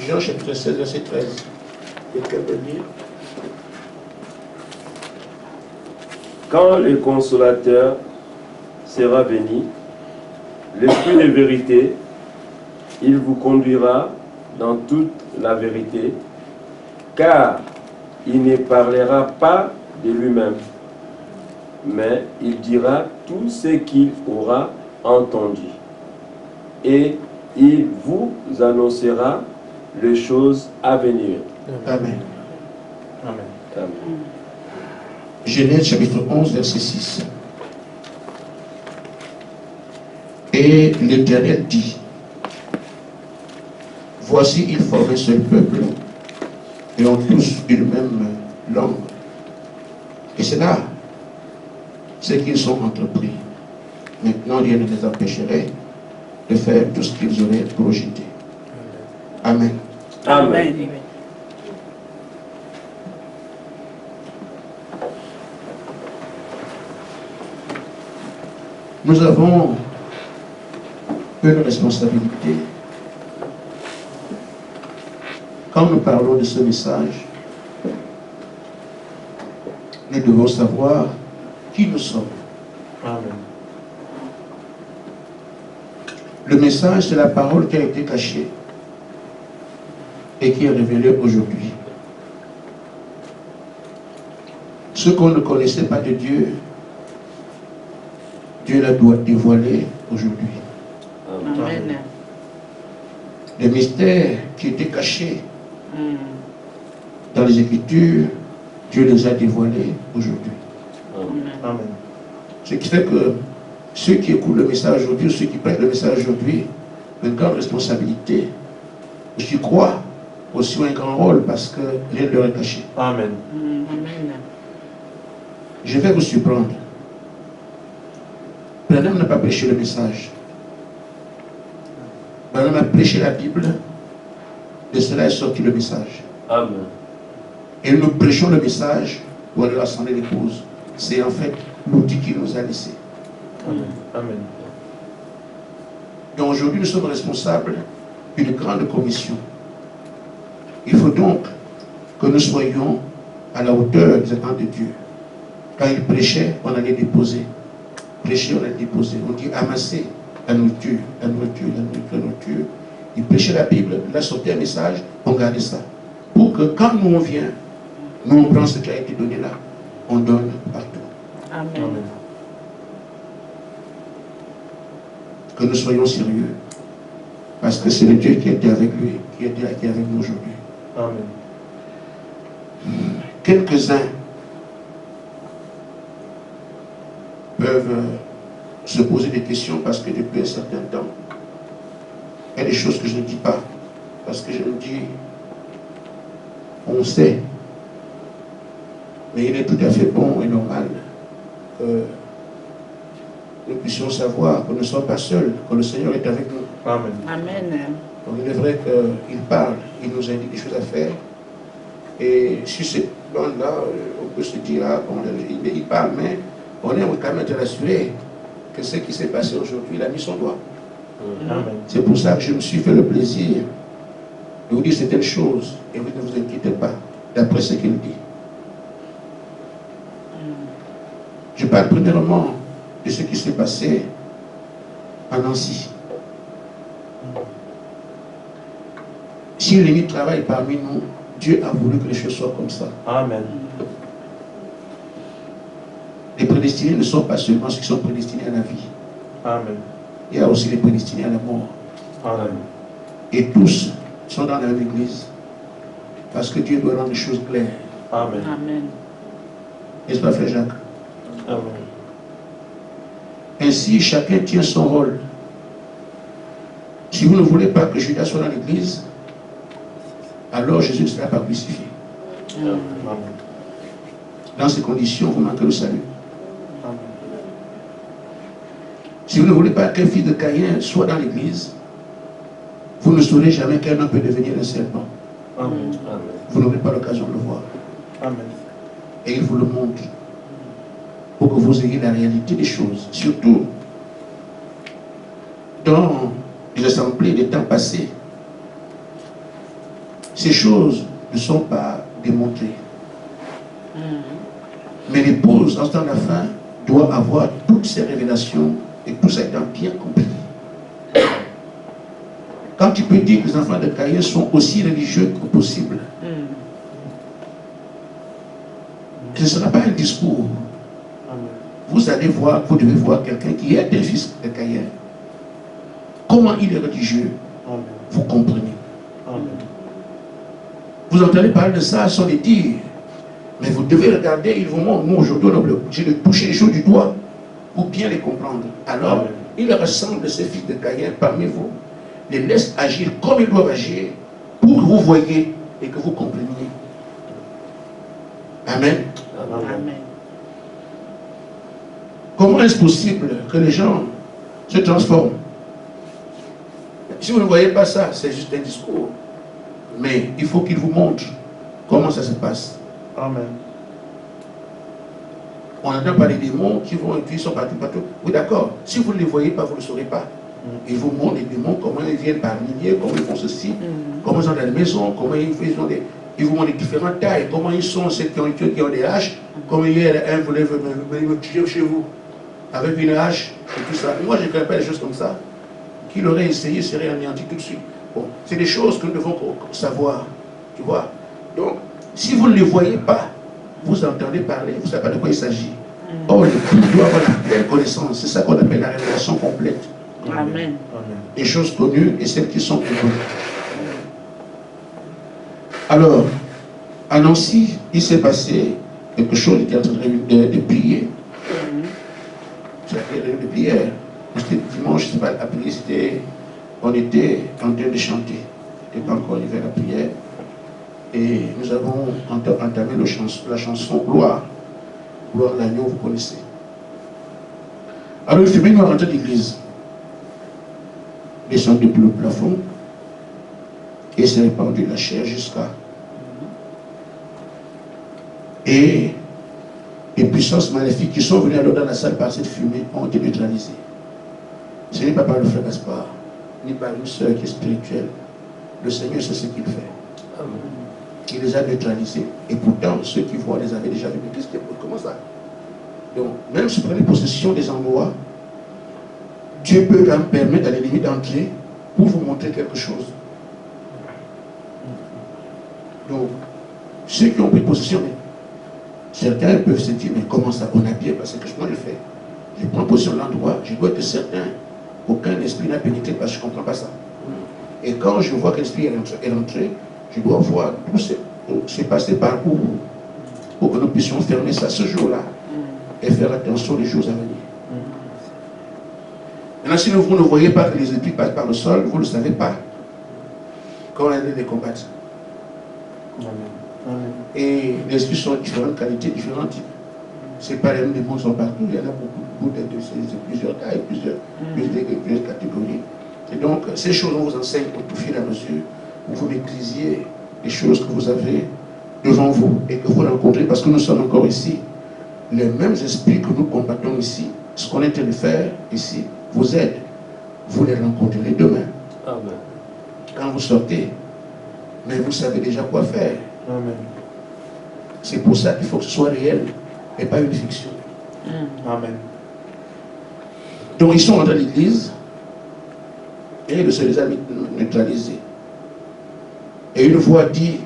Jean chapitre 16, verset 13. Quelqu'un peut lire? Quand le consolateur sera venu, l'Esprit de vérité, il vous conduira dans toute la vérité, car il ne parlera pas de lui-même, mais il dira tout ce qu'il aura entendu. Et il vous annoncera les choses à venir. Amen. Amen. Amen. Genèse chapitre 11, verset 6. Et l'Éternel dit, voici, ils forment un seul peuple et ont tous une même langue. Et c'est là ce qu'ils sont entrepris. Maintenant, rien ne les empêcherait de faire tout ce qu'ils auraient projeté. Amen. Amen. Nous avons une responsabilité. Quand nous parlons de ce message, nous devons savoir qui nous sommes. Amen. Le message, c'est la parole qui a été cachée et qui est révélée aujourd'hui. Ce qu'on ne connaissait pas de Dieu, Dieu la doit dévoiler aujourd'hui. Amen. Les mystères qui étaient cachés dans les Écritures, Dieu les a dévoilés aujourd'hui. Amen. Ce qui fait que ceux qui écoutent le message aujourd'hui, ceux qui prêtent le message aujourd'hui, ont une grande responsabilité. Je crois aussi un grand rôle parce que rien ne leur est caché. Amen. Amen. Je vais vous surprendre. Branham n'a pas prêché le message. Branham a prêché la Bible. De cela est sorti le message. Amen. Et nous prêchons le message pour aller rassembler les causes. C'est en fait l'outil qu'il nous a laissé. Amen. Amen. Donc aujourd'hui, nous sommes responsables d'une grande commission. Il faut donc que nous soyons à la hauteur des attentes de Dieu. Quand il prêchait, on allait déposer. Prêcher, on allait déposer. On dit amasser la nourriture, la nourriture, la nourriture, la nourriture. Il prêchait la Bible, il a sorti un message, on gardait ça. Pour que quand nous on vient, nous on prend ce qui a été donné là, on donne partout. Amen. Amen. Que nous soyons sérieux. Parce que c'est le Dieu qui était avec lui, qui était avec nous aujourd'hui. Amen. Quelques-uns peuvent se poser des questions parce que depuis un certain temps, il y a des choses que je ne dis pas. Parce que je me dis, on sait. Mais il est tout à fait bon et normal que nous puissions savoir que nous ne sommes pas seuls, que le Seigneur est avec nous. Amen. Amen. Donc il est vrai qu'il parle, il nous indique des choses à faire. Et sur cette bande-là, on peut se dire, ah, bon, il parle, mais on est quand même être rassuré que ce qui s'est passé aujourd'hui, il a mis son doigt. Amen. C'est pour ça que je me suis fait le plaisir de vous dire certaines choses. Et vous ne vous inquiétez pas, d'après ce qu'il dit. Je parle premièrement de ce qui s'est passé à Nancy. Si l'ennemi travaille parmi nous, Dieu a voulu que les choses soient comme ça. Amen. Les prédestinés ne sont pas seulement ceux qui sont prédestinés à la vie. Amen. Il y a aussi les prédestinés à la mort. Amen. Et tous sont dans la même église. Parce que Dieu doit rendre les choses claires. Amen. Amen. N'est-ce pas, frère Jacques? Amen. Ainsi, chacun tient son rôle. Si vous ne voulez pas que Judas soit dans l'église, alors Jésus ne sera pas crucifié. Amen. Dans ces conditions, vous manquez le salut. Amen. Si vous ne voulez pas qu'un fils de Caïn soit dans l'église, vous ne saurez jamais qu'un homme peut devenir un serpent. Amen. Vous n'aurez pas l'occasion de le voir. Amen. Et il vous le montre. Pour que vous ayez la réalité des choses. Surtout dans les assemblées des temps passés. ces choses ne sont pas démontrées. Mais l'épouse, en temps de la fin, doit avoir toutes ces révélations et tout ça étant bien compris. Quand tu peux dire que les enfants de Caïn sont aussi religieux que possible, ce ne sera pas un discours. Vous allez voir, vous devez voir quelqu'un qui est un fils de Caïn. Comment il est religieux, vous comprenez. Vous entendez parler de ça sans les dire. Mais vous devez regarder, ils vous montrent, nous aujourd'hui on est obligé de toucher les choses du doigt pour bien les comprendre. Alors, il ressemble ces fils de Caïn parmi vous, les laisse agir comme ils doivent agir pour que vous voyez et que vous compreniez. Amen. Amen. Comment est-ce possible que les gens se transforment? Si vous ne voyez pas ça, c'est juste un discours. Mais il faut qu'il vous montre comment ça se passe. Amen. On entend parler des démons qui sont partout. Oui, d'accord. Si vous ne les voyez pas, vous ne le saurez pas. Ils vous montrent les démons, comment ils viennent par milliers, comment ils font ceci, comment ils sont dans les maisons, comment ils vous montrent les différentes tailles, comment ils sont ceux qui ont des haches, comment hier un voulait me tuer chez vous avec une hache et tout ça. Moi, je ne connais pas des choses comme ça. Qui l'aurait essayé serait anéanti tout de suite. Bon, c'est des choses que nous devons savoir. Tu vois. Donc, si vous ne les voyez pas, vous entendez parler, vous ne savez pas de quoi il s'agit. Or, l'époux doit avoir la pleine connaissance. C'est ça qu'on appelle la révélation complète. Amen. Les choses connues et celles qui sont inconnues. Alors, à Nancy, il s'est passé quelque chose, il était en train de prier. C'était une réunion de prière. C'était dimanche, je ne sais pas, la prière, on était en train de chanter. Il n'était pas encore arrivé à la prière. Et nous avons entamé la chanson Gloire. Gloire l'agneau, vous connaissez. Alors, il fumait, nous rentrons de l'église. Descend depuis le plafond et s'est répandu la chair jusqu'à. Et les puissances maléfiques qui sont venues alors dans la salle par cette fumée ont été neutralisées. Ce n'est pas par le frère Gaspard, ni par une sœur qui est spirituelle. Le Seigneur sait ce qu'il fait. Amen. Il les a neutralisés. Et pourtant, ceux qui voient les avaient déjà vus. Mais qu'est-ce qu'il y a? Comment ça? Donc, même si vous prenez possession des endroits, Dieu peut quand même permettre à l'ennemi d'entrer pour vous montrer quelque chose. Donc, ceux qui ont pris possession, certains peuvent se dire, mais comment ça? On a bien passé que moi je fais. Je prends possession de l'endroit, je dois être certain qu'aucun esprit n'a pénétré parce que je ne comprends pas ça. Et quand je vois que l'esprit est rentré, je dois voir tout c'est passé par où pour que nous puissions fermer ça ce jour-là et faire attention les jours à venir. Maintenant, si vous ne voyez pas que les esprits passent par le sol, vous ne le savez pas. Quand on a les combattre. Et les esprits sont de différentes qualités, différents types. C'est pas les mêmes démons sont partout, il y en a beaucoup de plusieurs tailles, plusieurs catégories. Et donc, ces choses, on vous enseigne au fur et à mesure où vous maîtrisiez les choses que vous avez devant vous et que vous rencontrez, parce que nous sommes encore ici. Les mêmes esprits que nous combattons ici, ce qu'on est en train de faire ici, vous aide. Vous les rencontrerez demain. Amen. Quand vous sortez, mais vous savez déjà quoi faire. Amen. C'est pour ça qu'il faut que ce soit réel et pas une fiction. Amen. Donc ils sont rentrés à l'église et le Seigneur les a neutralisés. Et une voix dit,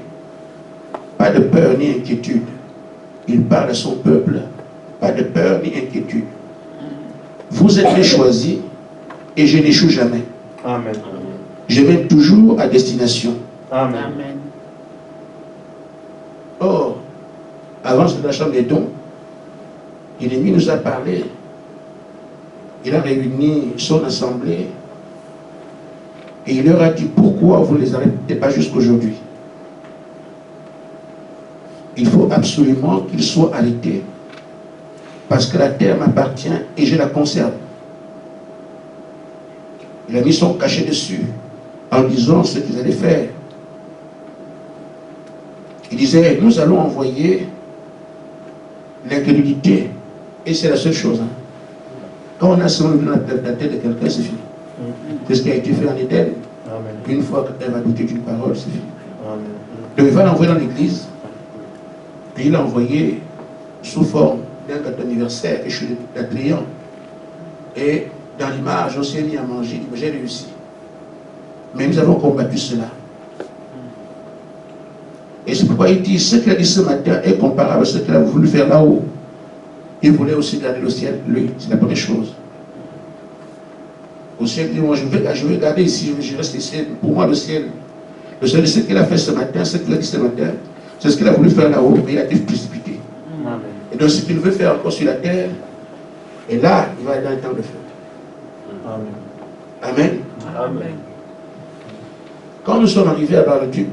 pas de peur ni inquiétude. Il parle à son peuple, pas de peur ni inquiétude. Vous êtes les choisis et je n'échoue jamais. Amen. Je mène toujours à destination. Amen. Amen. Or, avant de la chambre des dons, l'ennemi nous a parlé. Il a réuni son assemblée et il leur a dit pourquoi vous ne les arrêtez pas jusqu'aujourd'hui. Il faut absolument qu'ils soient arrêtés parce que la terre m'appartient et je la conserve. Il a mis son cachet dessus en disant ce qu'ils allaient faire. Il disait, nous allons envoyer l'incrédulité. Et c'est la seule chose. Hein. Quand on a seulement la tête de quelqu'un, c'est fini. C'est ce qui a été fait en Éden. Une fois qu'elle va douter d'une parole, c'est fini. Amen. Donc il va l'envoyer dans l'église. Et il l'a envoyé sous forme d'un gâteau d'anniversaire, quelque chose d'attrayant. Et dans l'image, on s'est mis à manger. Il dit, j'ai réussi. Mais nous avons combattu cela. Et c'est pourquoi il dit, ce qu'il a dit ce matin est comparable à ce qu'il a voulu faire là-haut. Il voulait aussi garder le ciel, lui. C'est la première chose. Au ciel, il dit, moi je vais garder ici, je reste ici. Pour moi, le ciel, ce qu'il a fait ce matin, ce qu'il a dit ce matin, c'est ce qu'il a voulu faire là-haut, mais il a été précipité. Amen. Et donc ce qu'il veut faire encore sur la terre, et là, il va être dans le temps de feu. Amen. Amen. Amen. Quand nous sommes arrivés à Bar-le-Duc,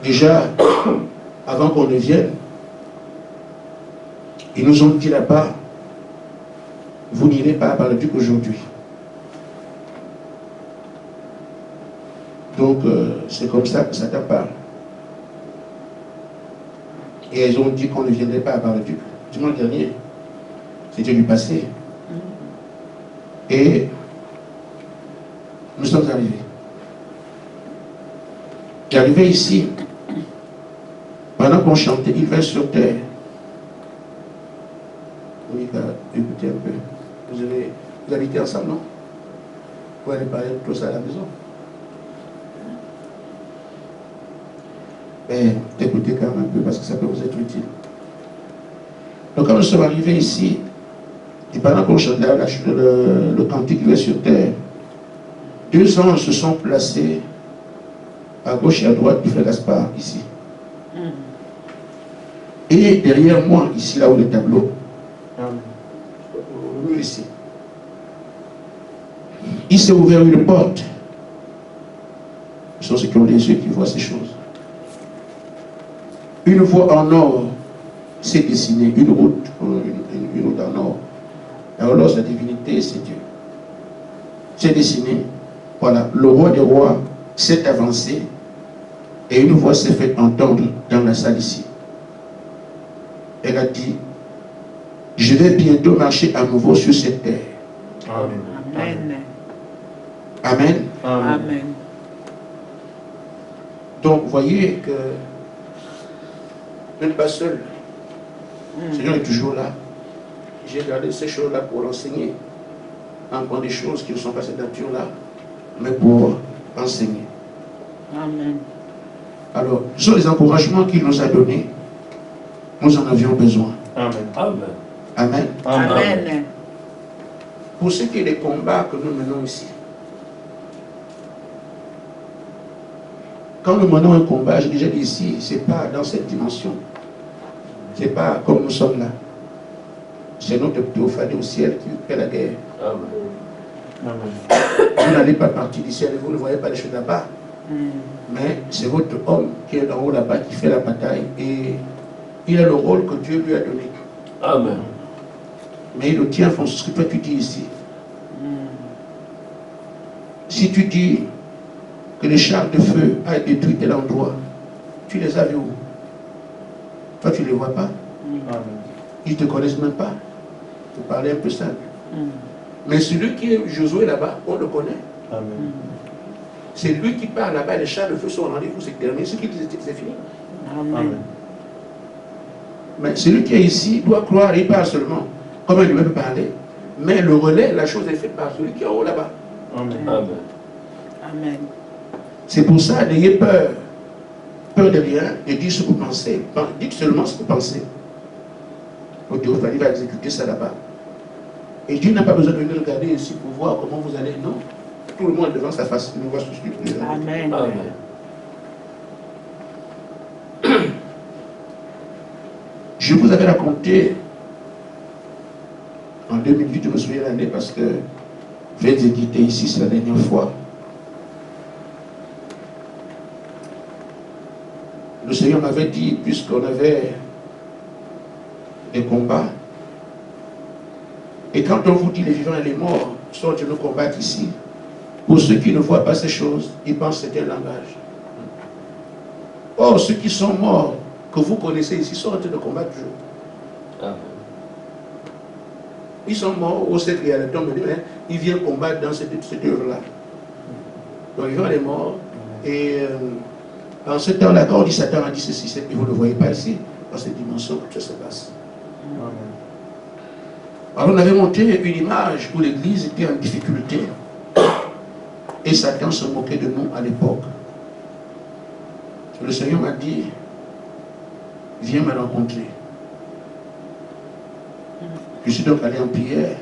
déjà, avant qu'on ne vienne, ils nous ont dit là-bas, vous n'irez pas à Bar-le-Duc aujourd'hui. Donc, c'est comme ça que Satan parle. Et ils ont dit qu'on ne viendrait pas à Bar-le-Duc. Dimanche dernier, c'était du passé. Et nous sommes arrivés. Et arrivé ici, pendant qu'on chantait, il vint sur terre. Oui, écoutez un peu. Vous habitez ensemble, non? Vous allez parler de tout ça à la maison. Mais écoutez quand même un peu parce que ça peut vous être utile. Donc quand nous sommes arrivés ici, et pendant qu'on chantait le cantique qui est sur terre, 2 anges se sont placés à gauche et à droite du frère Gaspard, ici. Et derrière moi, ici, là où le tableau, ici, il s'est ouvert une porte. Ce sont ceux qui ont les yeux qui voient ces choses. Une voie en or s'est dessinée, une route en or. Alors, la divinité, c'est Dieu. C'est dessiné. Voilà, le roi des rois s'est avancé et une voix s'est fait entendre dans la salle ici. Elle a dit, je vais bientôt marcher à nouveau sur cette terre. Amen. Amen. Amen. Amen. Donc, vous voyez que vous n'êtes pas seul. Le Seigneur est toujours là. J'ai gardé ces choses-là pour l'enseigner. Encore des choses qui ne sont pas cette nature-là, mais pour enseigner. Amen. Alors, ce sont les encouragements qu'il nous a donnés. Nous en avions besoin. Amen. Amen. Amen. Amen. Pour ce qui est des combats que nous menons ici, quand nous menons un combat, j'ai déjà dit ici, ce n'est pas dans cette dimension. Ce n'est pas comme nous sommes là. C'est notre théophanie au ciel qui fait la guerre. Amen. Amen. Vous n'allez pas partir du ciel et vous ne voyez pas les choses là-bas. Mais c'est votre homme qui est en haut là-bas qui fait la bataille et il a le rôle que Dieu lui a donné. Amen. Mais il le tient en fonction de ce que toi tu dis ici. Si tu dis que les chars de feu a détruit tel endroit, tu les as vus où? Toi tu ne les vois pas. Amen. Ils ne te connaissent même pas. Pour parler un peu simple. Mais celui qui est Josué là-bas, on le connaît. Amen. C'est lui qui part là-bas, les chars de feu sont au rendez-vous, c'est terminé. Ce qu'il dit, c'est fini. Amen. Mais celui qui est ici doit croire, il parle seulement, comme il peut parler. Mais le relais, la chose est faite par celui qui est en haut là-bas. Amen. Amen. Amen. C'est pour ça, n'ayez peur. Peur de rien et dites ce que vous pensez. Dites seulement ce que vous pensez. Le Théophanie va exécuter ça là-bas. Et Dieu n'a pas besoin de venir regarder ici pour voir comment vous allez. Non. Tout le monde devant sa face. Il nous voit sur ce Amen. Amen. Je vous avais raconté en 2008, je me souviens l'année parce que j'ai quitté ici, c'est la dernière fois. Le Seigneur m'avait dit, puisqu'on avait des combats, et quand on vous dit les vivants et les morts sont de nous combattre ici, pour ceux qui ne voient pas ces choses, ils pensent que c'est un langage. Or, ceux qui sont morts, que vous connaissez ici, sont en train de combattre toujours. Amen. Ils sont morts au cette réalité, mais ils viennent combattre dans cette œuvre-là. Donc, ils vivants et les morts Et en ce temps-là, quand on dit Satan a dit ceci, vous ne le voyez pas ici, dans cette dimension que tout se passe. Amen. Alors on avait monté une image où l'église était en difficulté. Et Satan se moquait de nous à l'époque. Le Seigneur m'a dit, viens me rencontrer. Je suis donc allé en prière.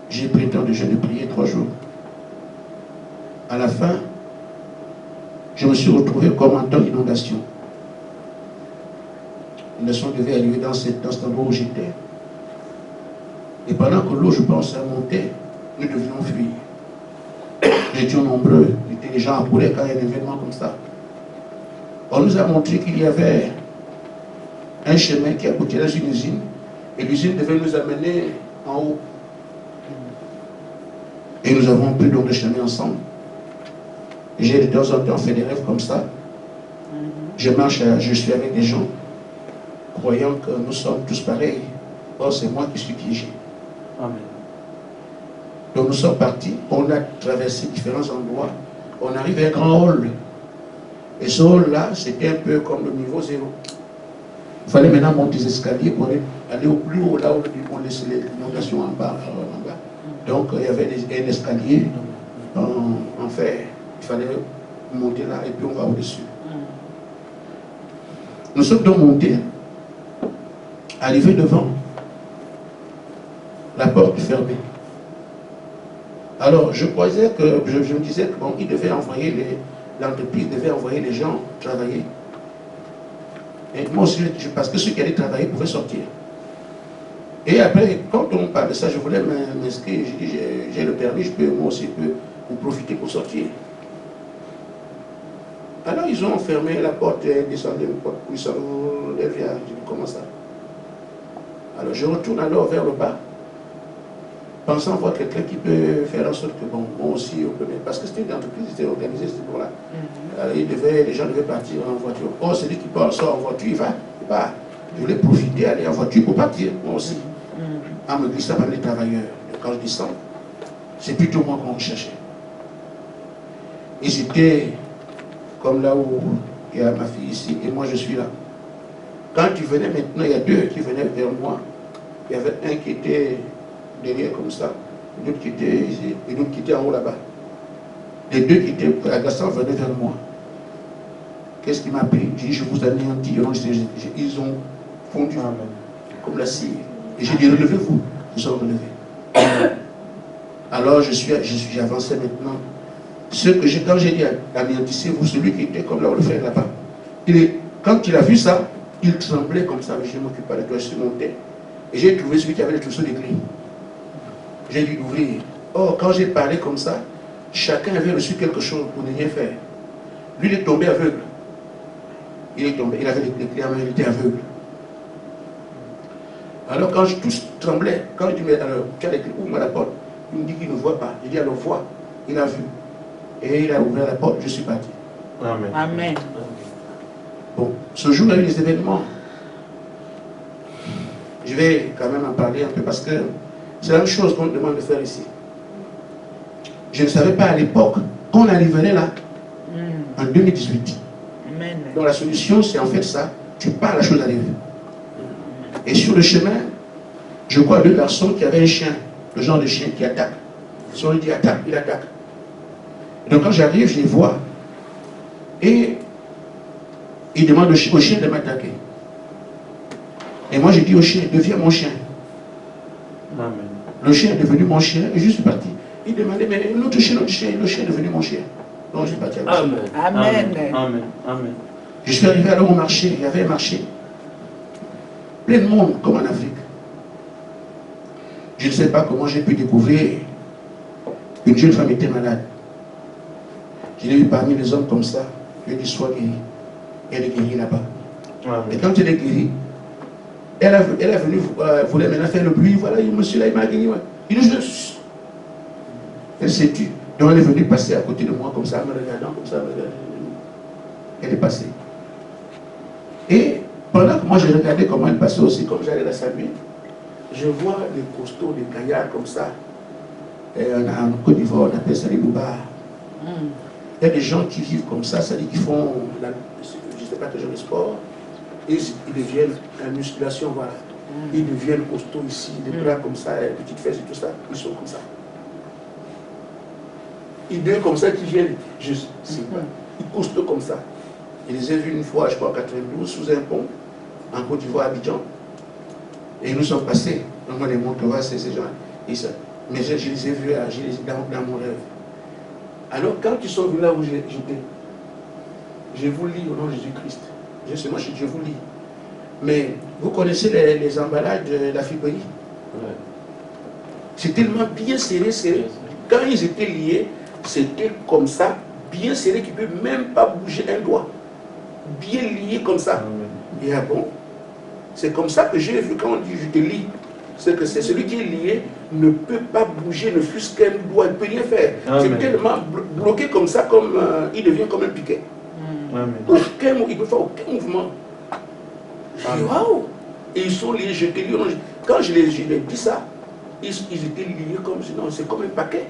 J'ai pris le temps de jeûne de prier 3 jours. À la fin, je me suis retrouvé comme en temps d'inondation. L'inondation devait arriver dans cet endroit où j'étais. Et pendant que l'eau, je pense, montait, nous devions fuir. Nous étions nombreux, les gens accouraient quand il y a un événement comme ça. On nous a montré qu'il y avait un chemin qui aboutait dans une usine, et l'usine devait nous amener en haut. Et nous avons pris donc le chemin ensemble. J'ai de temps en temps fait des rêves comme ça. Je marche, je suis avec des gens, croyant que nous sommes tous pareils. Or, c'est moi qui suis piégé. Amen. Donc nous sommes partis, on a traversé différents endroits, on arrive à un grand hall. Et ce hall-là, c'était un peu comme le niveau 0. Il fallait maintenant monter les escaliers pour aller au plus haut, là où on laissait l'inondation en bas, Donc il y avait un escalier en fer. Il fallait monter là et puis on va au-dessus. Nous sommes donc montés, arrivés devant, la porte fermée. Alors je croisais que, je me disais que bon, il devait envoyer l'entreprise devait envoyer les gens travailler. Et moi aussi, parce que ceux qui allaient travailler pouvaient sortir. Et après, quand on parle de ça, je voulais m'inscrire. J'ai dit, j'ai le permis, moi aussi, je peux vous profiter pour sortir. Alors ils ont fermé la porte, descendu la porte, puis ils sont elle vient. J'ai dit, comment ça? Alors je retourne alors vers le bas, pensant voir quelqu'un qui peut faire en sorte que, bon, moi aussi, on peut, parce que c'était une entreprise, c'était organisé ce jour-là. Les gens devaient partir en voiture. Or, celui qui sort en voiture, il va. Je voulais profiter, aller en voiture pour partir, moi aussi. En me glissant parmi les travailleurs. Et quand je descends, c'est plutôt moi qu'on recherchait. Ils étaient comme là où il y a ma fille ici, et moi je suis là. Quand ils venaient maintenant, il y a 2 qui venaient vers moi. Il y avait un qui était derrière comme ça, l'autre qui était ici, et l'autre qui était en haut là-bas. Les 2 qui étaient agaçants venaient vers moi. Qu'est-ce qui m'a pris? J'ai dit, je vous anéantis. Ils ont fondu comme la cire. Et j'ai dit, relevez-vous. Ils sont relevés. Alors je suis avancé maintenant. Quand j'ai dit anéantissez-vous, celui qui était comme là où le frère là-bas, quand il a vu ça, il tremblait comme ça. Je ne m'occupe pas de toi, je suis monté. Et j'ai trouvé celui qui avait le trousseau de clés. J'ai dû l'ouvrir. Or, quand j'ai parlé comme ça, chacun avait reçu quelque chose pour ne rien faire. Lui, il est tombé aveugle. Il est tombé, il avait les clés en main, il était aveugle. Alors quand tous tremblaient, quand je dis, mais alors, tu as les clés, ouvre-moi la porte. Il me dit qu'il ne voit pas. Je dis, alors vois. Il a vu. Et il a ouvert la porte, je suis parti. Amen. Amen. Bon, ce jour, il y a eu des événements. Je vais quand même en parler un peu parce que c'est la même chose qu'on me demande de faire ici. Je ne savais pas à l'époque qu'on arriverait là, en 2018. Amen. Donc la solution, c'est en fait ça. Tu pars, la chose arrive. Et sur le chemin, je vois 2 garçons qui avaient un chien, le genre de chien qui attaque. Ils ont dit attaque, il attaque. Donc quand j'arrive, je les vois. Et ils demandent au chien de m'attaquer. Et moi, je dis au chien, deviens mon chien. Amen. Le chien est devenu mon chien et je suis parti. Il demandait, mais l'autre chien est devenu mon chien. Donc je suis parti avec le chien. Amen. Amen. Amen. Je suis arrivé alors au marché, il y avait un marché. Plein de monde, comme en Afrique. Je ne sais pas comment j'ai pu découvrir qu'une jeune femme était malade. Je l'ai vu parmi les hommes comme ça. Je lui ai dit, sois guérie. Elle est guérie là-bas. Et quand elle est guérie, elle est venue, voulait maintenant faire le bruit. Voilà, monsieur là, il m'a guéri. Ouais. Il dit, elle s'est tue. Donc elle est venue passer à côté de moi comme ça, me regardant comme ça. Elle est passée. Et pendant que moi je regardais comment elle passait aussi, comme j'allais la saluer, je vois les costauds, des gaillards comme ça. Et en Côte d'Ivoire, on appelle ça les loubards. Il y a des gens qui vivent comme ça, c'est-à-dire qu'ils font, je ne sais pas quel genre de sport, et ils deviennent en musculation, voilà. Ils deviennent costauds ici, des bras comme ça, les petites fesses et tout ça, ils sont comme ça. Ils deviennent comme ça qui viennent, je sais pas, ils costauds comme ça. Je les ai vus une fois, je crois en 92, sous un pont, en Côte d'Ivoire, à Abidjan. Et nous sommes passés, on les montre, c'est ces gens. Mais je les ai vus dans mon rêve. Alors, quand ils sont venus là où j'étais, je vous lis au nom de Jésus-Christ. Je vous lis. Mais vous connaissez les emballages de la fibre. C'est tellement bien serré. Quand ils étaient liés, c'était comme ça, bien serré, qu'ils ne peuvent même pas bouger un doigt. Bien lié comme ça. Et ah bon, c'est comme ça que j'ai vu quand on dit je te lis. C'est que c'est celui qui est lié ne peut pas bouger, ne fût-ce qu'un doigt, il ne peut rien faire. C'est tellement bloqué comme ça, comme il devient comme un piquet. Il ne peut faire aucun mouvement. Waouh! Et ils sont liés, je te lis. Quand je les ai dit ça, ils étaient liés comme sinon, c'est comme un paquet.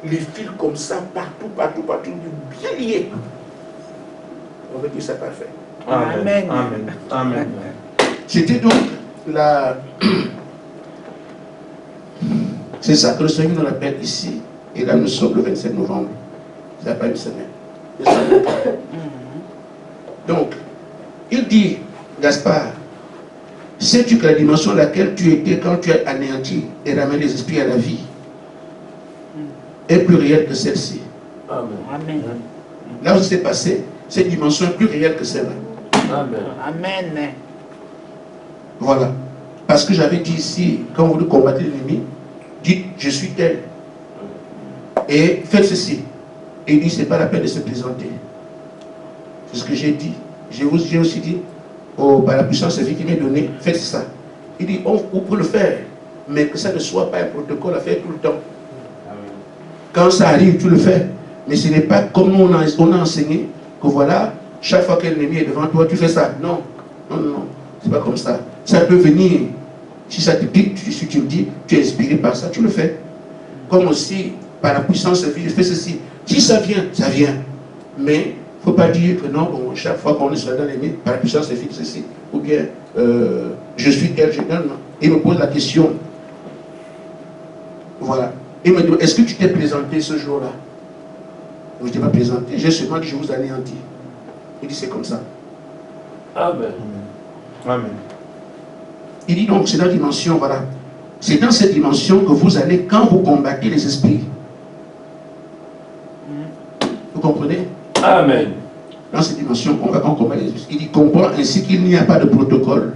Les fils comme ça, partout, bien liés. On veut dire ça parfait. Amen. Amen. Amen. C'était donc la. C'est ça que le Seigneur nous rappelle ici. Et là, nous sommes le 27 novembre. Ça n'a pas une semaine. Donc, il dit, Gaspard, sais-tu que la dimension à laquelle tu étais quand tu as anéanti et ramené les esprits à la vie est plus réelle que celle-ci? Amen. Là où c'est passé, cette dimension est plus réelle que celle-là. Amen. Amen. Voilà. Parce que j'avais dit ici, quand vous voulez combattre l'ennemi, dites, je suis tel. Et faites ceci. Et il dit, ce n'est pas la peine de se présenter. C'est ce que j'ai dit. J'ai aussi dit, par la puissance de vie qui m'est donnée, faites ça. Il dit, on peut le faire, mais que ça ne soit pas un protocole à faire tout le temps. Quand ça arrive, tu le fais. Mais ce n'est pas comme nous, on a enseigné, que voilà, chaque fois que l'ennemi est devant toi, tu fais ça. Non, c'est pas comme ça. Ça peut venir. Si ça te pique, si tu le dis, tu es inspiré par ça, tu le fais. Comme aussi, par la puissance de vie, je fais ceci. Si ça vient, ça vient. Mais il ne faut pas dire que non, bon, chaque fois qu'on est dans l'ennemi, par la puissance de vie, ceci. Ou bien, je suis tel, je donne. Il me pose la question. Voilà. Il me dit, est-ce que tu t'es présenté ce jour-là? Je ne t'ai pas présenté, j'ai seulement dit, je vous anéantis. Il dit, c'est comme ça. Amen. Amen. Il dit donc, c'est dans la dimension, voilà. C'est dans cette dimension que vous allez, quand vous combattez les esprits. Vous comprenez? Amen. Dans cette dimension, on va combattre les esprits. Il dit, comprend ainsi qu'il n'y a pas de protocole.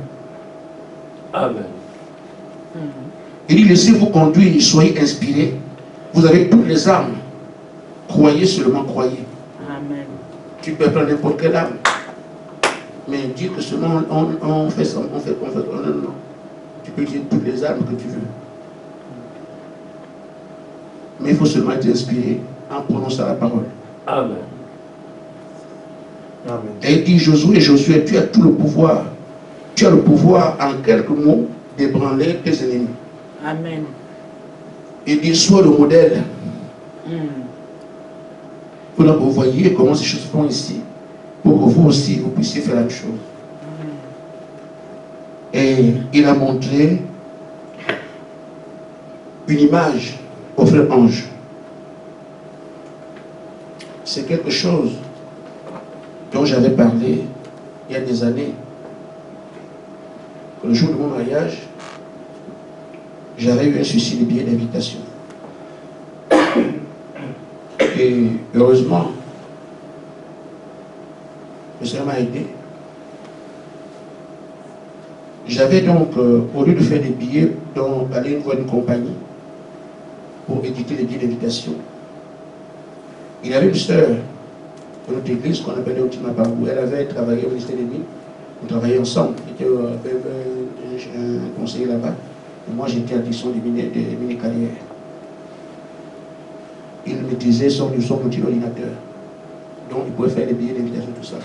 Amen. Il dit, laissez-vous conduire, soyez inspirés. Vous avez toutes les armes. Croyez seulement, croyez. Amen. Tu peux prendre n'importe quelle arme. Mais dire que seulement on fait ça, on fait, non. Tu peux utiliser toutes les armes que tu veux. Mais il faut seulement être inspiré en prononçant la parole. Amen. Amen. Et il dit, Josué, tu as tout le pouvoir. Tu as le pouvoir, en quelques mots, d'ébranler tes ennemis. Amen. Il dit, sois le modèle. Pour que vous voyez comment ces choses se font ici, pour que vous aussi, vous puissiez faire la même chose. Et il a montré une image au frère Ange. C'est quelque chose dont j'avais parlé il y a des années. Le jour de mon mariage, j'avais eu un souci de billet d'invitation. Et heureusement, le Seigneur m'a aidé. J'avais donc, au lieu de faire des billets, aller voir une compagnie pour éditer les billets d'invitation. Il y avait une sœur de notre église qu'on appelait Ultima Bambou. Elle avait travaillé au ministère des Mines. On travaillait ensemble. J'étais un conseiller là-bas. Et moi, j'étais à la direction des mini-carrières. Il maîtrisait son outil d'ordinateur. Donc, il pouvait faire les billets d'invitation, tout ça.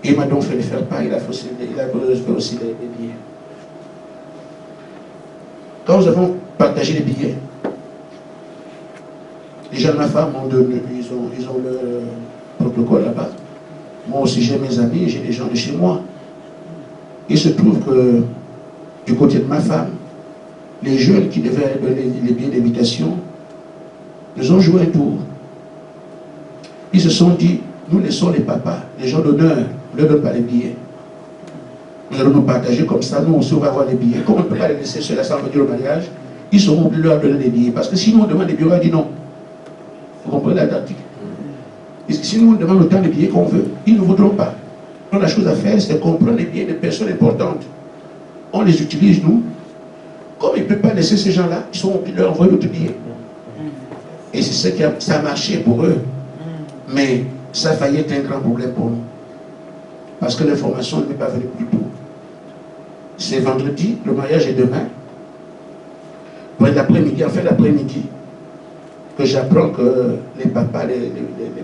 Et il m'a donc fait le faire part. Il a fait aussi les billets. Quand nous avons partagé les billets, Les gens de ma femme ils ont leur protocole là-bas. Moi aussi, j'ai mes amis, j'ai des gens de chez moi. Il se trouve que du côté de ma femme, les jeunes qui devaient donner les billets d'invitation, nous ont joué un tour. Ils se sont dit, nous laissons les papas, les gens d'honneur, ne leur donnent pas les billets. Nous allons nous partager comme ça, nous aussi on va avoir les billets. Comme on ne peut pas les laisser seuls sans venir au mariage, ils seront obligés de leur donner des billets. Parce que sinon on demande des billets, on va dire non. Vous comprenez la tactique? Si nous on demande autant de billets qu'on veut, ils ne voudront pas. Donc la chose à faire, c'est qu'on prend les billets de personnes importantes. On les utilise, nous. Comme ils ne peuvent pas laisser ces gens-là, ils sont obligés de leur envoyer d'autres billets. Et c'est ce ça a marché pour eux. Mais ça a failli être un grand problème pour nous. Parce que l'information ne m'est pas venue plus tôt. C'est vendredi, le mariage est demain. Pour l'après-midi, en fin d'après-midi, que j'apprends que les papas, les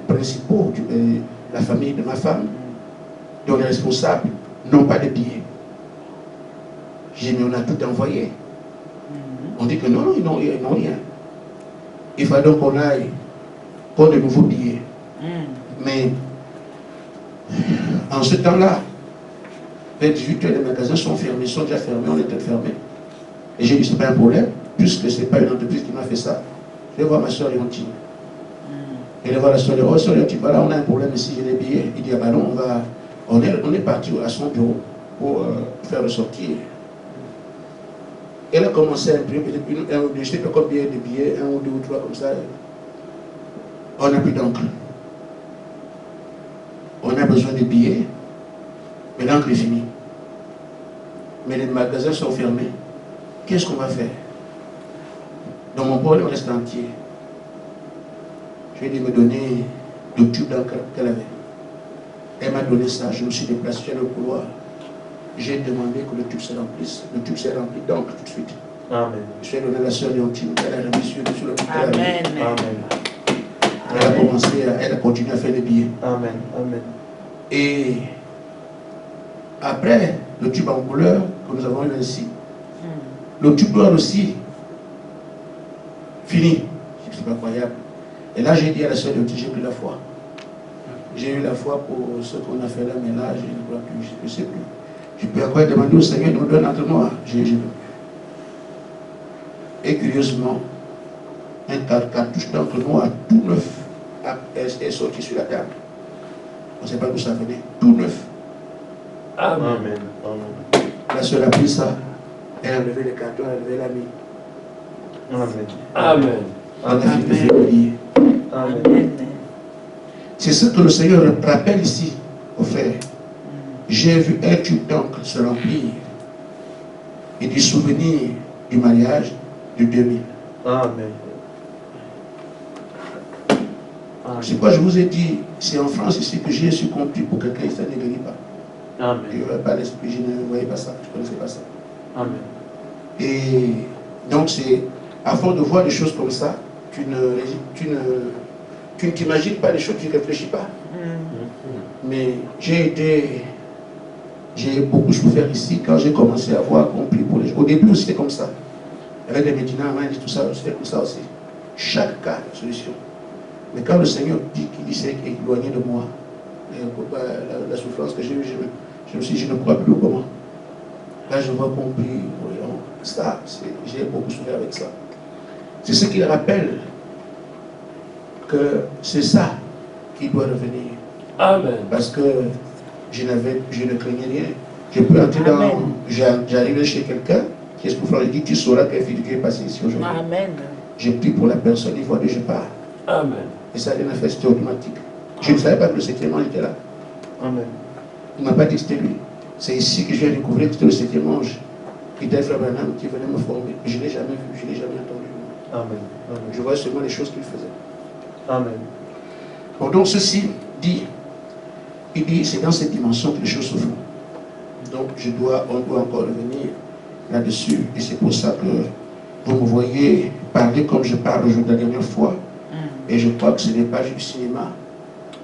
principaux de la famille de ma femme, dont les responsables, n'ont pas de billets. J'ai dit, mais on a tout envoyé. On dit que non, ils n'ont rien. Il faut donc qu'on aille pour de nouveaux billets. Mais en ce temps-là, vers 18h, les magasins sont fermés, sont déjà fermés, on était fermés. Et j'ai dit, c'est pas un problème, puisque ce n'est pas une entreprise qui m'a fait ça. Je vais voir ma soeur Léontine. Et je vais voir la soeur Léontine. Oh, soeur Léontine, voilà, on a un problème ici, j'ai les billets. Il dit, ah bah non, on est parti à son bureau pour faire ressortir. Elle a commencé à imprimer, je ne sais pas combien de billets, 1 ou 2 ou 3 comme ça. On n'a plus d'encre. On a besoin de billets, mais l'encre est finie. Mais les magasins sont fermés. Qu'est-ce qu'on va faire? Dans mon bol, on reste entier. Je lui ai dit me donner le tube d'encre qu'elle avait. Elle m'a donné ça, je me suis déplacé dans le couloir. J'ai demandé que le tube se remplisse. Le tube s'est rempli d'encre tout de suite. Amen. Je suis donné à la sœur Léontine, elle a remis sur le couloir. Amen. Amen. Elle a continué à faire des billets. Amen. Amen. Et après le tube en couleur que nous avons eu ainsi, le tube noir aussi, fini. C'est pas croyable. Et là, j'ai dit à la sœur Léontine, j'ai pris la foi. J'ai eu la foi pour ce qu'on a fait là, mais là, je ne crois plus, je ne sais plus. Je peux encore demander au Seigneur de me donner un entonnoir. Et curieusement, un cartouche d'encre noire tout neuf est sorti sur la table. On ne sait pas d'où ça venait. Tout neuf. Amen. Amen. Amen. La sœur a pris ça. Elle a levé le carton, elle a levé la nuit. Amen. Amen. Elle a fini de faire oublier. Amen. C'est ce que le Seigneur rappelle ici, aux frères. J'ai vu un tube d'encre se remplir et du souvenir du mariage de 2000. Amen. C'est quoi je vous ai dit, c'est en France ici que j'ai su compris pour quelqu'un, ça ne guérit pas. Amen. Je n'avais pas l'esprit, je ne voyais pas ça, je ne connaissais pas ça. Amen. Et donc c'est, à force de voir des choses comme ça, tu ne t'imagines pas les choses, tu ne réfléchis pas. Mais j'ai beaucoup souffert ici quand j'ai commencé à voir compris pour les gens. Au début c'était comme ça. Avec les médecins, tout ça, c'était comme ça aussi. Chaque cas, solution. Mais quand le Seigneur dit qu'il s'est éloigné de moi, la souffrance que j'ai eue, je me suis dit, je ne crois plus comment. Là, je vois compris, ça, j'ai beaucoup souffert avec ça. C'est ce qu'il rappelle que c'est ça qui doit revenir. Amen. Parce que je ne craignais rien. Je peux entrer dans... J'arrive chez quelqu'un, qu'est-ce que je dis, tu sauras quelle fille qui est passée ici aujourd'hui. Amen. Je prie pour la personne, il voit que je pars. Amen. Et ça vient à faire, c'était automatique. Je ne savais pas que le septième ange était là. Amen. Il ne m'a pas dit que c'était lui. C'est ici que je viens de découvrir que c'était le septième ange. Qui était frère Branham qui venait me former. Je ne l'ai jamais vu, je ne l'ai jamais entendu. Amen. Je vois seulement les choses qu'il faisait. Amen. Bon, donc ceci dit, il dit, c'est dans cette dimension que les choses se font. Donc on doit encore revenir là-dessus. Et c'est pour ça que vous me voyez parler comme je parle aujourd'hui la dernière fois. Et je crois que ce n'est pas juste du cinéma.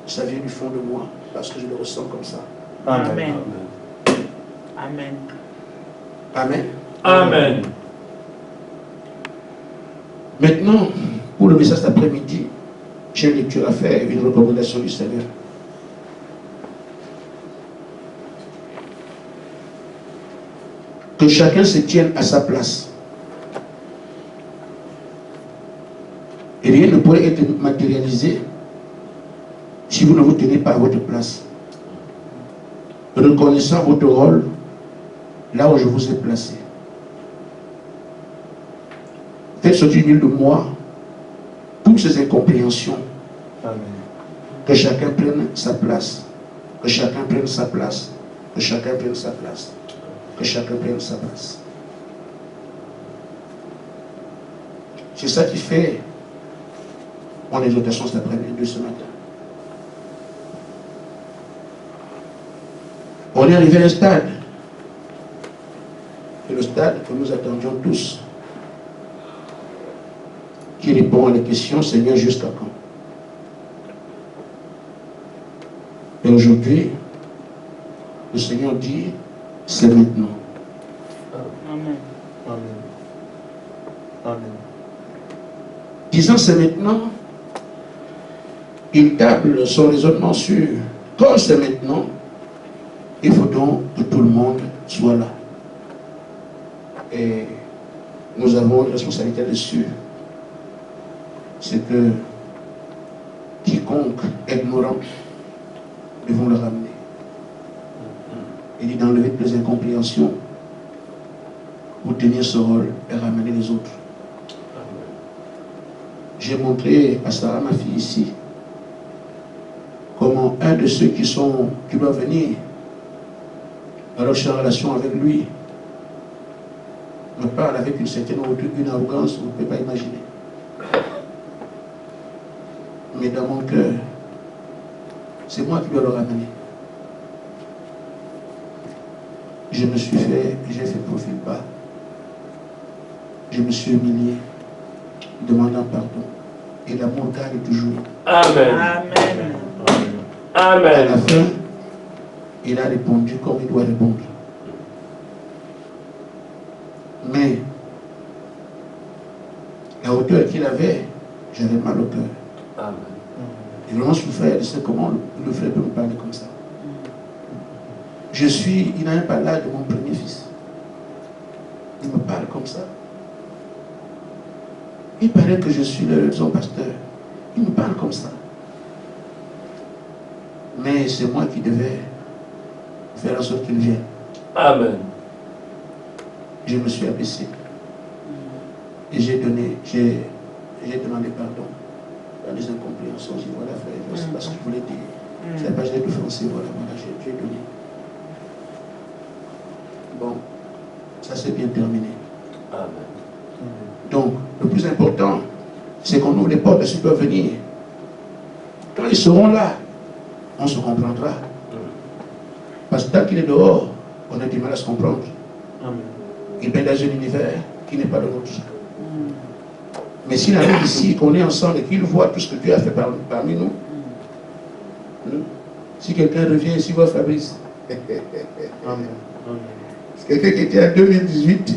Ça vient du fond de moi, parce que je le ressens comme ça. Amen. Amen. Amen. Amen. Amen. Maintenant, Pour le message cet après-midi, j'ai une lecture à faire, une recommandation du Seigneur. Que chacun se tienne à sa place. Et rien ne pourrait être matérialisé si vous ne vous tenez pas à votre place. Reconnaissant votre rôle là où je vous ai placé. Faites sortir de moi toutes ces incompréhensions. Amen. Que chacun prenne sa place. Que chacun prenne sa place. Que chacun prenne sa place. Que chacun prenne sa place. C'est ça qui fait mon exhortation cet après-midi de ce matin. On est arrivé à un stade. C'est le stade que nous attendions tous. Qui répond à la question, Seigneur, jusqu'à quand? Et aujourd'hui, le Seigneur dit, c'est maintenant. Amen. Amen. Amen. Disant c'est maintenant, il table son raisonnement sur, comme c'est maintenant, il faut donc que tout le monde soit là. Et nous avons une responsabilité dessus. C'est que quiconque est ignorant, devons le ramener. Il dit d'enlever toutes les incompréhensions pour tenir ce rôle et ramener les autres. J'ai montré à Sarah, ma fille ici, comment un de ceux qui doivent venir, alors je suis en relation avec lui, me parle avec une certaine hauteur, une arrogance, vous ne pouvez pas imaginer. Mais dans mon cœur, c'est moi qui dois le ramener. J'ai fait profil bas. Je me suis humilié, demandant pardon. Et l'amour gagne toujours. Amen. Amen. À la Amen. fin, il a répondu comme il doit répondre. Mais la hauteur qu'il avait, j'avais mal au cœur. Amen. J'ai vraiment souffert de ce comment le frère peut me parler comme ça. Il n'a même pas l'âge de mon premier fils. Il me parle comme ça. Il paraît que je suis son pasteur. Il me parle comme ça. Mais c'est moi qui devais faire en sorte qu'il vienne. Amen. Je me suis abaissé. Et j'ai demandé pardon. Dans des incompréhensions, j'ai dit voilà frère, c'est pas ce que je voulais dire. C'est pas j'ai offensé, voilà, j'ai donné. Bon, ça s'est bien terminé. Amen. Donc, le plus important, c'est qu'on ouvre les portes de ceux qui peuvent venir. Quand ils seront là, on se comprendra. Parce que tant qu'il est dehors, on a du mal à se comprendre. Amen. Il est dans un univers qui n'est pas le nôtre. Mais s'il arrive ici, qu'on est ensemble et qu'il voit tout ce que Dieu a fait parmi nous, si quelqu'un revient ici, voit Fabrice, Amen. quelqu'un qui était en 2018,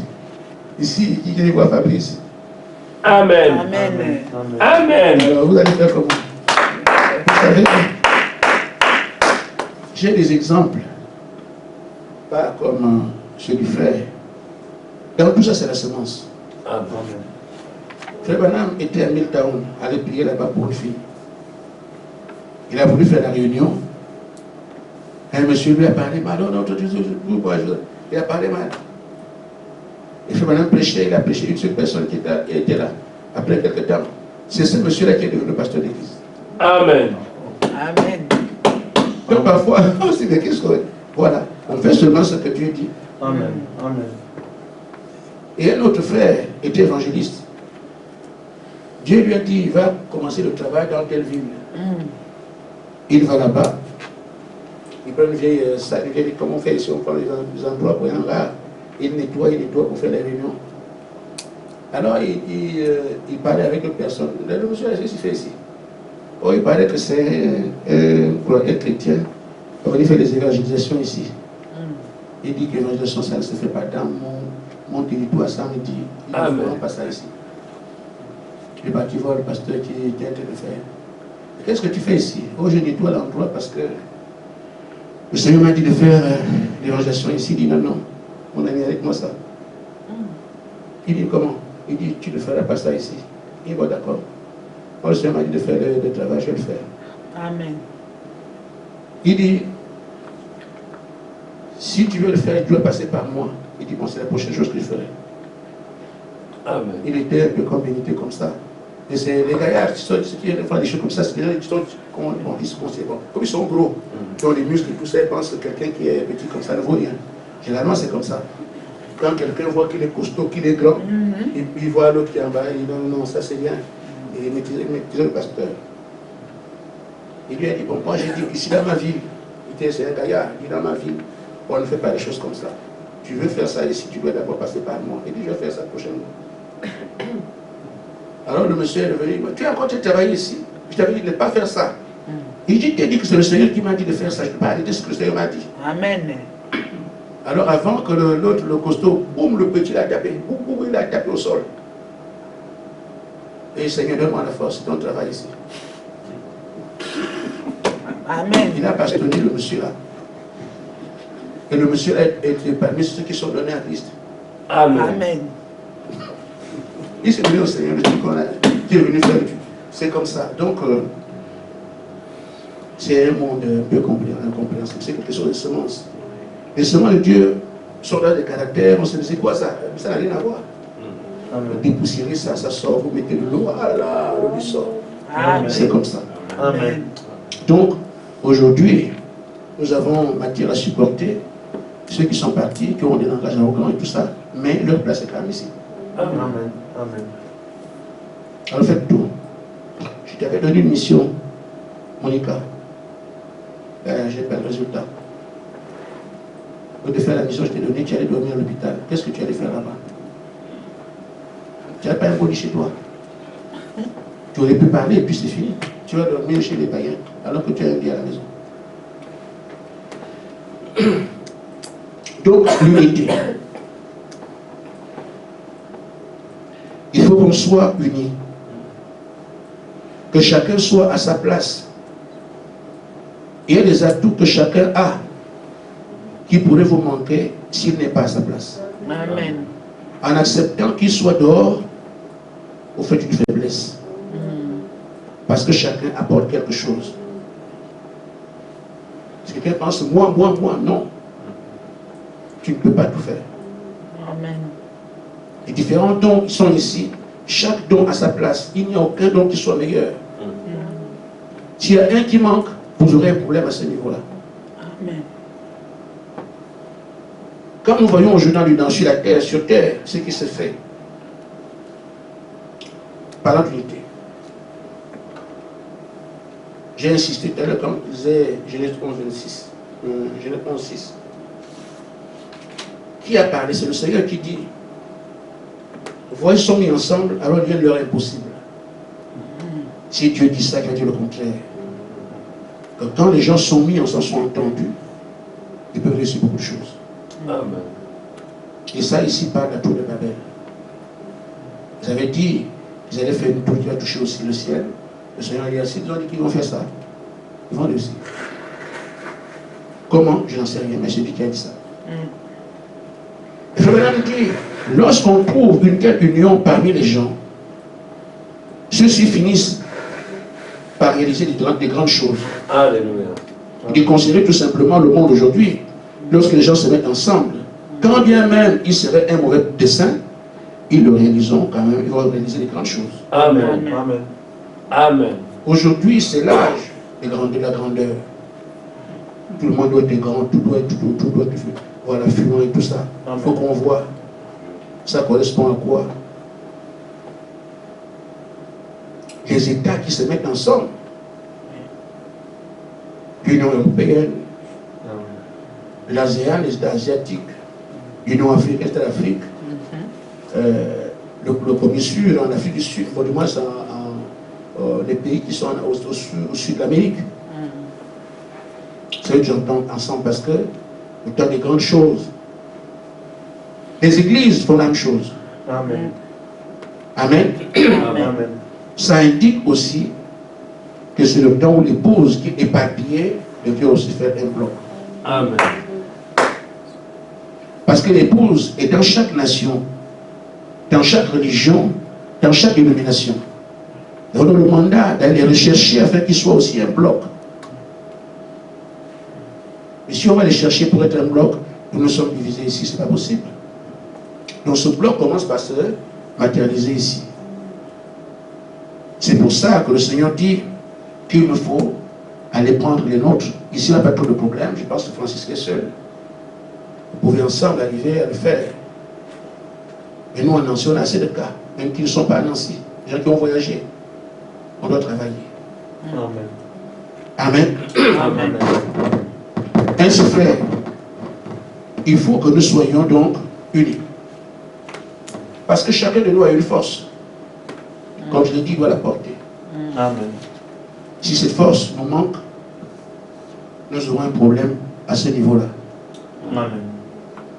ici, qui vient voir Fabrice, Amen. Amen. Amen. alors vous allez faire comment? Vous savez, j'ai des exemples, pas comme ceux du frère. Donc tout ça, c'est la semence. Amen. Frère Branham était à Milltown, allait prier là-bas pour une fille. Il a voulu faire la réunion. Un monsieur lui a parlé mal. Il a parlé mal. Et Frère Branham prêchait, il a prêché une seule personne qui était là. Après quelques temps, c'est ce monsieur-là qui est devenu pasteur d'église. Amen. Amen. Donc parfois, on se dit, mais qu'est-ce que. Voilà, on fait seulement ce que Dieu dit. Amen. Amen. Et un autre frère était évangéliste. Dieu lui a dit, il va commencer le travail dans telle ville. Il va là-bas. Il prend une vieille salle, il dit, comment on fait ici, on prend les endroits pour un rare. Il nettoie pour faire les réunions. Alors il parlait avec une personne. Le monsieur, qu'est-ce qu'il fait ici? Oh, il paraît que c'est un chrétien. Il va venir faire des évangélisations ici. Il dit que l'évangélisation, ça ne se fait pas dans mon territoire, ça me dit. Il ne fera pas ça ici. Je vais partir voir le pasteur qui est en train de faire. Qu'est-ce que tu fais ici? Oh, je nettoie l'endroit parce que le Seigneur m'a dit de faire l'évangélisation ici. Il dit non, non, mon ami, avec moi ça. Il dit comment? Il dit tu ne feras pas ça ici. Il dit bon, d'accord. Moi, le Seigneur m'a dit de faire le travail, je vais le faire. Amen. Il dit si tu veux le faire, tu dois passer par moi. Il dit bon, c'est la prochaine chose que je ferai. Amen. Il était un peu comme bénité comme ça. Et c'est les gaillards qui font des choses comme ça, c'est des gens qui sont, bon, comme ils sont gros, qui ont des muscles et tout ça, ils pensent que quelqu'un qui est petit comme ça ne vaut rien. Généralement, c'est comme ça. Quand quelqu'un voit qu'il est costaud, qu'il est grand, et puis il voit l'autre qui est en bas, il dit non, non, ça c'est rien. Et il maîtrise le pasteur. Il lui a dit, bon, moi j'ai dit, ici dans ma ville, c'est un gaillard, il dit dans ma ville, on ne fait pas des choses comme ça. Tu veux faire ça ici, tu dois d'abord passer par moi. Il dit, je vais faire ça prochainement. Alors le monsieur est revenu, tu as encore travaillé ici. Je t'avais dit de ne pas faire ça. Il dit, tu as dit que c'est le Seigneur qui m'a dit de faire ça. Je ne peux pas arrêter ce que le Seigneur m'a dit. Amen. Alors avant que l'autre, le costaud, boum, le petit l'a tapé. Boum, boum, il l'a tapé au sol. Et le Seigneur, donne-moi la force, c'est ton travail ici. Amen. Il a bastonné le monsieur là. Et le monsieur a été parmi ceux qui sont donnés à Christ. Amen. Amen. Il s'est donné au Seigneur, le truc qu'on a, qui est venu faire. C'est comme ça. Donc, c'est un monde un peu incompréhensible. C'est quelque chose de semences. Les semences de Dieu sont dans des caractères. On se dit, c'est quoi ça? Ça n'a rien à voir. Dépoussiérer ça, ça sort, vous mettez de l'eau, ah là, l'eau sort. C'est comme ça. Amen. Donc, aujourd'hui, nous avons matière à supporter ceux qui sont partis, qui ont des langages arrogants et tout ça, mais leur place est quand même ici. Amen. Amen. Alors faites tout. Je t'avais donné une mission, Monica. Je n'ai pas le résultat. Au lieu de faire la mission, je t'ai donné, tu allais dormir à l'hôpital. Qu'est-ce que tu allais faire là-bas? Tu n'as pas un body chez toi. Tu aurais pu parler et puis c'est fini. Tu vas dormir chez les païens alors que tu as un lit à la maison. Donc, l'unité. Il faut qu'on soit unis. Que chacun soit à sa place. Il y a des atouts que chacun a qui pourraient vous manquer s'il n'est pas à sa place. Amen. En acceptant qu'il soit dehors, vous faites une faiblesse. Parce que chacun apporte quelque chose. Si quelqu'un pense moi, non. Tu ne peux pas tout faire. Amen. Les différents dons qui sont ici, chaque don a sa place. Il n'y a aucun don qui soit meilleur. S'il y a un qui manque, vous aurez un problème à ce niveau-là. Amen. Quand nous voyons aujourd'hui sur la terre, sur terre, ce qui se fait, parlant d'unité. J'ai insisté tout à l'heure quand je disais Genèse 11, 26. Genèse 11, 6. Qui a parlé? C'est le Seigneur qui dit, voyez, ils sont mis ensemble, alors rien ne leur est impossible. Si Dieu dit ça, Dieu dit le contraire. Que quand les gens sont mis ensemble, sont entendus, ils peuvent réussir beaucoup de choses. Amen. Et ça, ici, parle de la tour de Babel. Vous avez dit, ils allaient faire une tour qui va toucher aussi le ciel. Le Seigneur a dit, ils ont dit qu'ils vont faire ça. Ils vont réussir. Comment? Je n'en sais rien, mais c'est lui qui a dit ça. Il faut maintenant dire, lorsqu'on trouve une telle union parmi les gens, ceux-ci finissent par réaliser des grandes choses. Alléluia. Et de considérer tout simplement le monde aujourd'hui, lorsque les gens se mettent ensemble, quand bien même il serait un mauvais dessein, ils le réaliseront quand même, ils vont réaliser des grandes choses. Amen. Amen. Amen. Aujourd'hui, c'est l'âge de la grandeur. Tout le monde doit être grand, tout doit être voilà, fumant et tout ça. Il faut qu'on voit. Ça correspond à quoi? Les États qui se mettent ensemble. L'Union européenne, l'ASEAN, les États asiatiques, l'Union africaine, c'est l'Afrique, le premier sud, en Afrique du Sud, du moins les pays qui sont au sud de l'Amérique. C'est eux que j'entends ensemble parce que le temps des grandes choses. Les églises font la même chose. Amen. Amen. Amen. Amen. ça indique aussi que c'est le temps où l'épouse qui est éparpillée devait aussi faire un bloc. Amen. Parce que l'épouse est dans chaque nation, dans chaque religion, dans chaque dénomination. Et on a le mandat d'aller rechercher afin qu'il soit aussi un bloc. Mais si on va les chercher pour être un bloc, nous sommes divisés ici, ce n'est pas possible. Donc ce bloc commence par se matérialiser ici. C'est pour ça que le Seigneur dit qu'il nous faut aller prendre les nôtres. Ici, on n'a pas trop de problème. Je pense que Francis est seul. Vous pouvez ensemble arriver à le faire. Et nous, en Nancy, on a assez de cas, même qui ne sont pas à Nancy. Les gens qui ont voyagé. On doit travailler. Amen. Amen. Amen. Ainsi, frère, il faut que nous soyons donc unis. Parce que chacun de nous a une force. Comme je l'ai dit, il doit la porter. Amen. Si cette force nous manque, nous aurons un problème à ce niveau-là. Amen.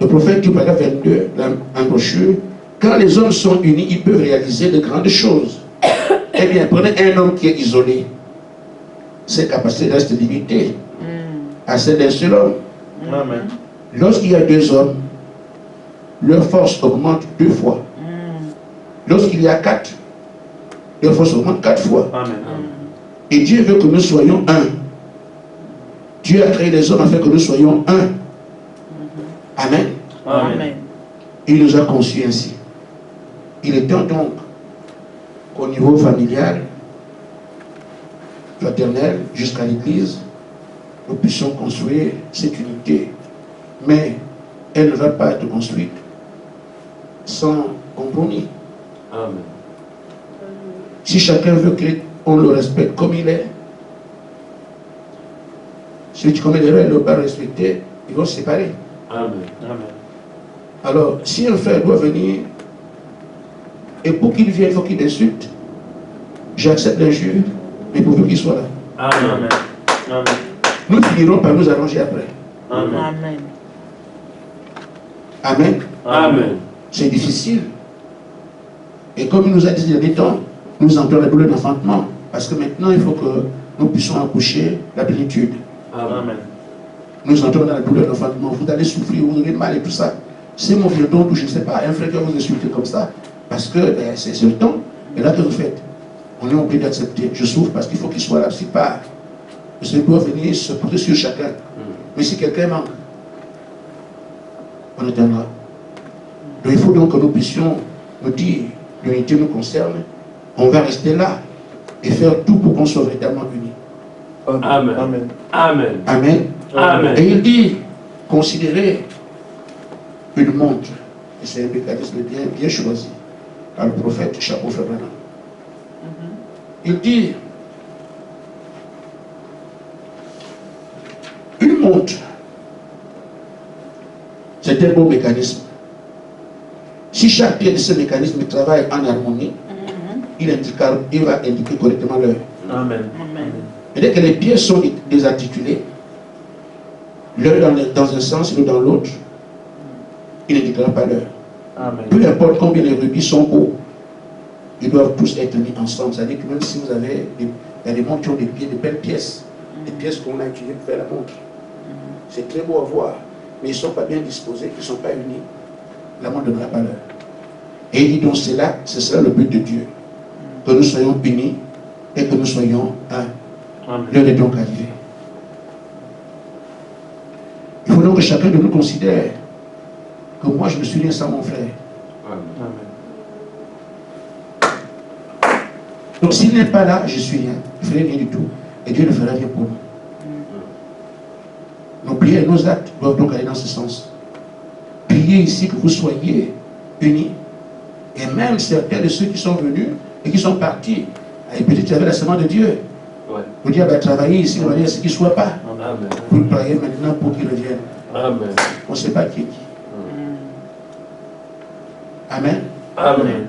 Le prophète dit, paragraphe 22, en brochure, quand les hommes sont unis, ils peuvent réaliser de grandes choses. Eh bien, prenez un homme qui est isolé. Ses capacités restent limitées à celles d'un seul homme. Amen. Lorsqu'il y a deux hommes, leur force augmente 2 fois. Lorsqu'il y a 4, leur force augmente 4 fois. Amen. Et Dieu veut que nous soyons un. Dieu a créé les hommes afin que nous soyons un. Amen. Amen. Il nous a conçus ainsi. Il est temps donc qu'au niveau familial, fraternel, jusqu'à l'église, nous puissions construire cette unité. Mais elle ne va pas être construite sans compromis. Amen. Si chacun veut qu'on le respecte comme il est, celui qui commet l'erreur et ne veut pas respecter, ils vont se séparer. Amen. Amen. Alors, si un frère doit venir, et pour qu'il vienne, il faut qu'il insulte, j'accepte l'injure, mais pourvu qu'il soit là. Amen. Amen. Nous finirons par nous arranger après. Amen. Amen. Amen. Amen. C'est difficile. Et comme il nous a dit il y a des temps, nous entrons la douleur d'enfantement. Parce que maintenant, il faut que nous puissions accoucher la plénitude. Amen. Nous entrons dans la douleur d'enfantement. Vous allez souffrir, vous aurez mal et tout ça. C'est mon vieux don, je ne sais pas, un frère qui va vous insulter comme ça. Parce que c'est le temps. Et là, que vous faites? On est obligé d'accepter. Je souffre parce qu'il faut qu'il soit là. C'est pas. Le Seigneur doit venir se porter sur chacun. Mais si quelqu'un manque, on attendra. Donc il faut donc que nous puissions nous dire, l'unité nous concerne, on va rester là et faire tout pour qu'on soit véritablement unis. Amen. Amen. Amen. Amen. Amen. Et il dit, considérez une montre. Et c'est un mécanisme bien choisi par le prophète Chapeau Frère. Il dit, une montre, c'est un bon mécanisme. Si chaque pied de ce mécanisme travaille en harmonie, il va indiquer correctement l'heure. Amen. Amen. Et dès que les pieds sont désarticulés, l'heure dans un sens et l'autre dans l'autre, il n'indiquera pas l'heure. Amen. Peu importe combien les rubis sont hauts, ils doivent tous être mis ensemble. C'est-à-dire que même si vous avez il y a des montres qui ont des pieds, des belles pièces, des pièces qu'on a utilisées pour faire la montre. C'est très beau à voir, mais ils ne sont pas bien disposés, ils ne sont pas unis. La montre ne donnera pas l'heure. Et il dit donc c'est cela le but de Dieu. Que nous soyons unis et que nous soyons un. Amen. L'heure est donc arrivée. Il faut donc que chacun de nous considère que moi je me suis rien sans mon frère. Amen. Amen. Donc s'il n'est pas là, je suis rien. Je ne ferai rien du tout. Et Dieu ne fera rien pour nous. Nos prières et nos actes doivent donc aller dans ce sens. Priez ici que vous soyez unis. Et même certains de ceux qui sont venus et qui sont partis, et peut-être qu'il y avait la semence de Dieu. Ouais. Vous dites, travailler ici, on va dire ce qu'il ne soit pas. Amen. Vous priez maintenant pour qu'il revienne. Amen. On ne sait pas qui est qui. Amen. Amen.